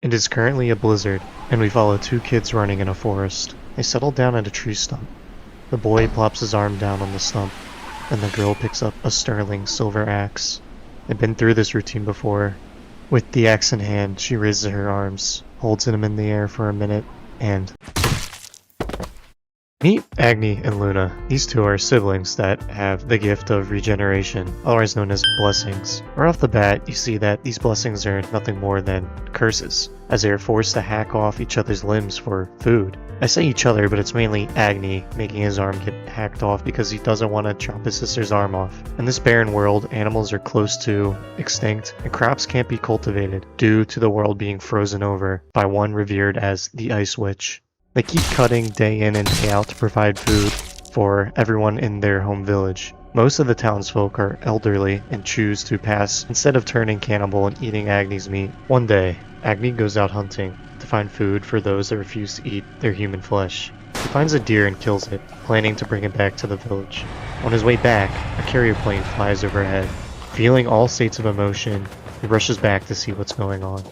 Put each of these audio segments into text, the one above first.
It is currently a blizzard, and we follow two kids running in a forest. They settle down at a tree stump. The boy plops his arm down on the stump, and the girl picks up a sterling silver axe. They've been through this routine before. With the axe in hand, she raises her arms, holds them in the air for a minute, and... Meet Agni and Luna. These two are siblings that have the gift of regeneration, otherwise known as blessings. Right off the bat, you see that these blessings are nothing more than curses, as they are forced to hack off each other's limbs for food. I say each other, but it's mainly Agni making his arm get hacked off because he doesn't want to chop his sister's arm off. In this barren world, animals are close to extinct, and crops can't be cultivated due to the world being frozen over by one revered as the Ice Witch. They keep cutting day in and day out to provide food for everyone in their home village. Most of the townsfolk are elderly and choose to pass instead of turning cannibal and eating Agni's meat. One day, Agni goes out hunting to find food for those that refuse to eat their human flesh. He finds a deer and kills it, planning to bring it back to the village. On his way back, a carrier plane flies overhead. Feeling all states of emotion, he rushes back to see what's going on.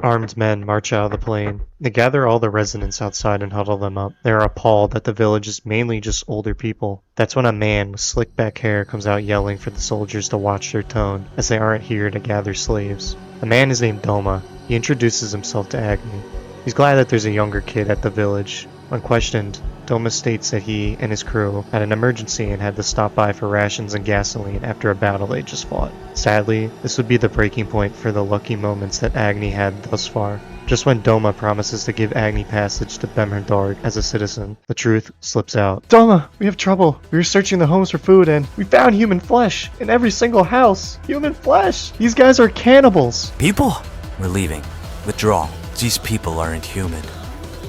Armed men march out of the plane. They gather all the residents outside and huddle them up. They are appalled that the village is mainly just older people. That's when a man with slick back hair comes out yelling for the soldiers to watch their tone, as they aren't here to gather slaves. The man is named Doma. He introduces himself to Agni. He's glad that there's a younger kid at the village. When questioned, Doma states that he and his crew had an emergency and had to stop by for rations and gasoline after a battle they just fought. Sadly, this would be the breaking point for the lucky moments that Agni had thus far. Just when Doma promises to give Agni passage to Bemherdarg as a citizen, the truth slips out. Doma, we have trouble. We were searching the homes for food and we found human flesh in every single house. Human flesh! These guys are cannibals! People? We're leaving. Withdraw. These people aren't human.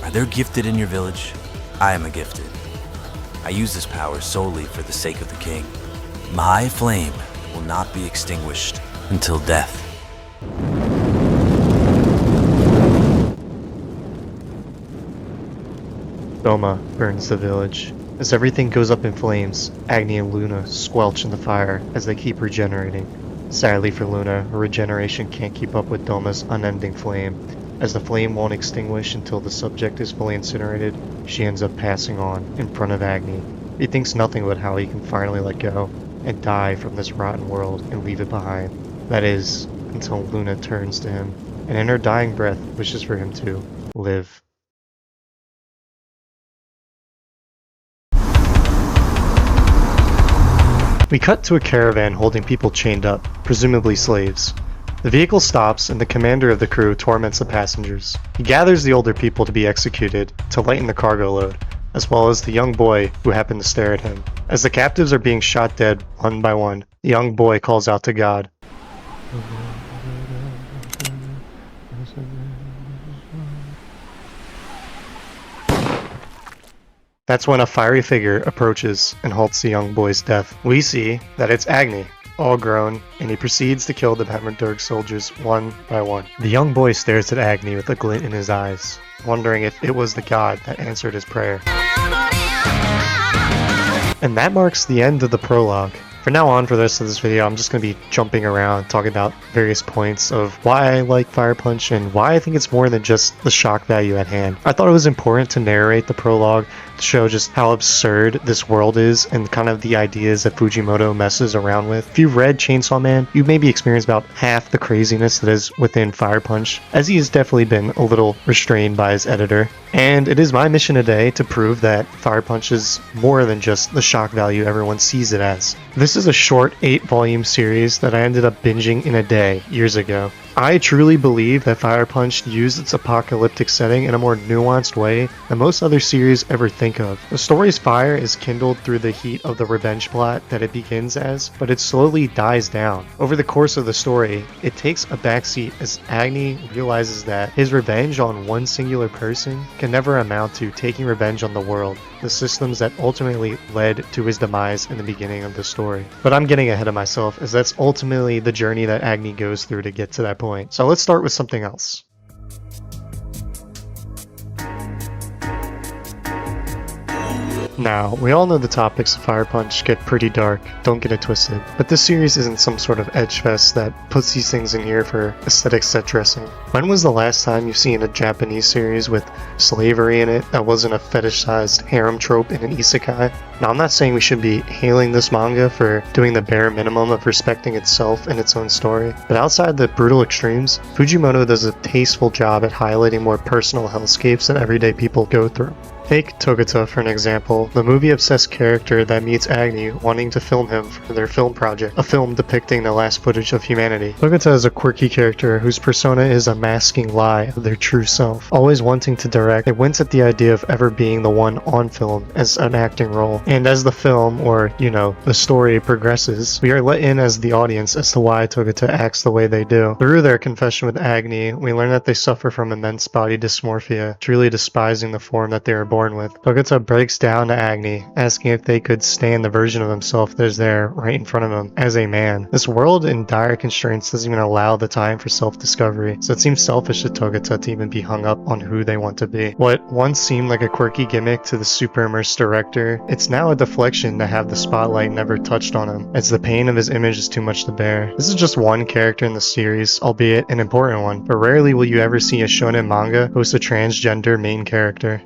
Are they gifted in your village? I am a gifted. I use this power solely for the sake of the king. My flame will not be extinguished until death. Doma burns the village. As everything goes up in flames, Agni and Luna squelch in the fire as they keep regenerating. Sadly for Luna, her regeneration can't keep up with Doma's unending flame. As the flame won't extinguish until the subject is fully incinerated, she ends up passing on in front of Agni. He thinks nothing but how he can finally let go and die from this rotten world and leave it behind. That is, until Luna turns to him, and in her dying breath wishes for him to live. We cut to a caravan holding people chained up, presumably slaves. The vehicle stops and the commander of the crew torments the passengers. He gathers the older people to be executed to lighten the cargo load, as well as the young boy who happened to stare at him. As the captives are being shot dead one by one, the young boy calls out to God. That's when a fiery figure approaches and halts the young boy's death. We see that it's Agni, all grown, and he proceeds to kill the Bemherdarg soldiers one by one. The young boy stares at Agni with a glint in his eyes, wondering if it was the god that answered his prayer. And that marks the end of the prologue. From now on, for the rest of this video, I'm just going to be jumping around, talking about various points of why I like Fire Punch and why I think it's more than just the shock value at hand. I thought it was important to narrate the prologue to show just how absurd this world is and kind of the ideas that Fujimoto messes around with. If you've read Chainsaw Man, you maybe experienced about half the craziness that is within Fire Punch, as he has definitely been a little restrained by his editor. And it is my mission today to prove that Fire Punch is more than just the shock value everyone sees it as. This is a short 8-volume series that I ended up binging in a day years ago. I truly believe that Fire Punch used its apocalyptic setting in a more nuanced way than most other series ever think of. The story's fire is kindled through the heat of the revenge plot that it begins as, but it slowly dies down. Over the course of the story, it takes a backseat as Agni realizes that his revenge on one singular person can never amount to taking revenge on the world, the systems that ultimately led to his demise in the beginning of the story. But I'm getting ahead of myself, as that's ultimately the journey that Agni goes through to get to that point. So let's start with something else. Now, we all know the topics of Fire Punch get pretty dark, don't get it twisted, but this series isn't some sort of edge fest that puts these things in here for aesthetic set dressing. When was the last time you've seen a Japanese series with slavery in it that wasn't a fetishized harem trope in an isekai? Now, I'm not saying we should be hailing this manga for doing the bare minimum of respecting itself and its own story, but outside the brutal extremes, Fujimoto does a tasteful job at highlighting more personal hellscapes that everyday people go through. Take Togata for an example, the movie-obsessed character that meets Agni wanting to film him for their film project, a film depicting the last footage of humanity. Togata is a quirky character whose persona is a masking lie of their true self. Always wanting to direct, it wince at the idea of ever being the one on film as an acting role. And as the film, or, the story progresses, we are let in as the audience as to why Togata acts the way they do. Through their confession with Agni, we learn that they suffer from immense body dysmorphia, truly despising the form that they are born with. Togata breaks down to Agni, asking if they could stand the version of himself that is there right in front of him as a man. This world in dire constraints doesn't even allow the time for self-discovery, so it seems selfish to Togata to even be hung up on who they want to be. What once seemed like a quirky gimmick to the super immersed director, it's now a deflection to have the spotlight never touched on him, as the pain of his image is too much to bear. This is just one character in the series, albeit an important one, but rarely will you ever see a shonen manga host a transgender main character.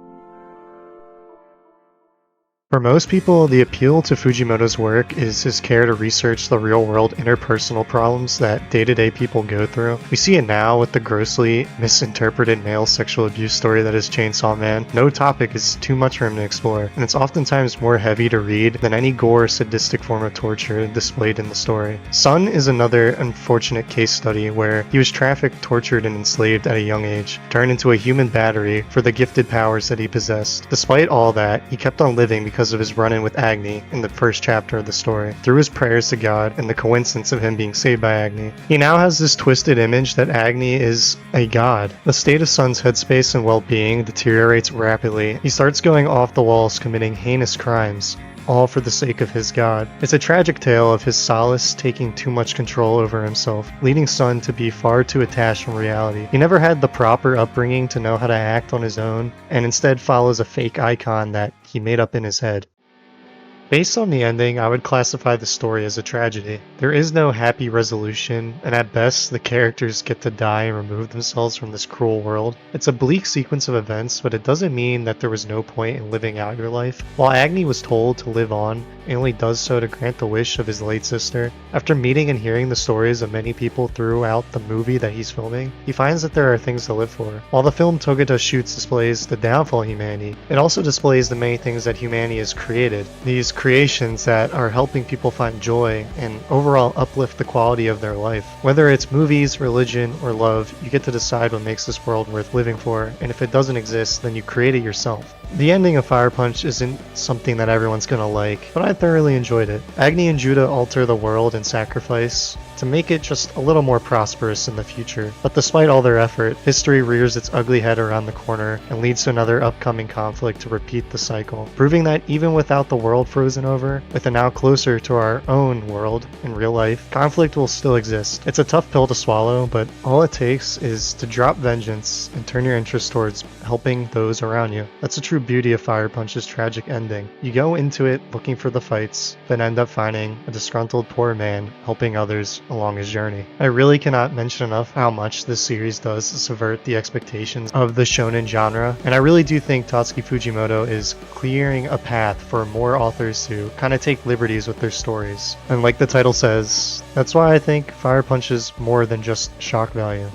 For most people, the appeal to Fujimoto's work is his care to research the real-world interpersonal problems that day-to-day people go through. We see it now with the grossly misinterpreted male sexual abuse story that is Chainsaw Man. No topic is too much for him to explore, and it's oftentimes more heavy to read than any gore or sadistic form of torture displayed in the story. Sun is another unfortunate case study where he was trafficked, tortured, and enslaved at a young age, turned into a human battery for the gifted powers that he possessed. Despite all that, he kept on living because of his run-in with Agni in the first chapter of the story. Through his prayers to God and the coincidence of him being saved by Agni, he now has this twisted image that Agni is a god. The state of Sun's headspace and well-being deteriorates rapidly. He starts going off the walls, committing heinous crimes, all for the sake of his god. It's a tragic tale of his solace taking too much control over himself, leading Sun to be far too attached from reality. He never had the proper upbringing to know how to act on his own, and instead follows a fake icon that he made up in his head. Based on the ending, I would classify the story as a tragedy. There is no happy resolution, and at best, the characters get to die and remove themselves from this cruel world. It's a bleak sequence of events, but it doesn't mean that there was no point in living out your life. While Agni was told to live on, and only does so to grant the wish of his late sister, after meeting and hearing the stories of many people throughout the movie that he's filming, he finds that there are things to live for. While the film Togata shoots displays the downfall of humanity, it also displays the many things that humanity has created. These creations that are helping people find joy and overall uplift the quality of their life. Whether it's movies, religion, or love, you get to decide what makes this world worth living for, and if it doesn't exist, then you create it yourself. The ending of Fire Punch isn't something that everyone's gonna like, but I thoroughly enjoyed it. Agni and Judah alter the world and sacrifice to make it just a little more prosperous in the future. But despite all their effort, history rears its ugly head around the corner and leads to another upcoming conflict to repeat the cycle, proving that even without the world frozen over, with it now closer to our own world in real life, conflict will still exist. It's a tough pill to swallow, but all it takes is to drop vengeance and turn your interest towards helping those around you. That's the true beauty of Fire Punch's tragic ending. You go into it looking for the fights, then end up finding a disgruntled poor man helping others along his journey. I really cannot mention enough how much this series does to subvert the expectations of the shonen genre, and I really do think Tatsuki Fujimoto is clearing a path for more authors to kind of take liberties with their stories. And like the title says, that's why I think Fire Punch is more than just shock value.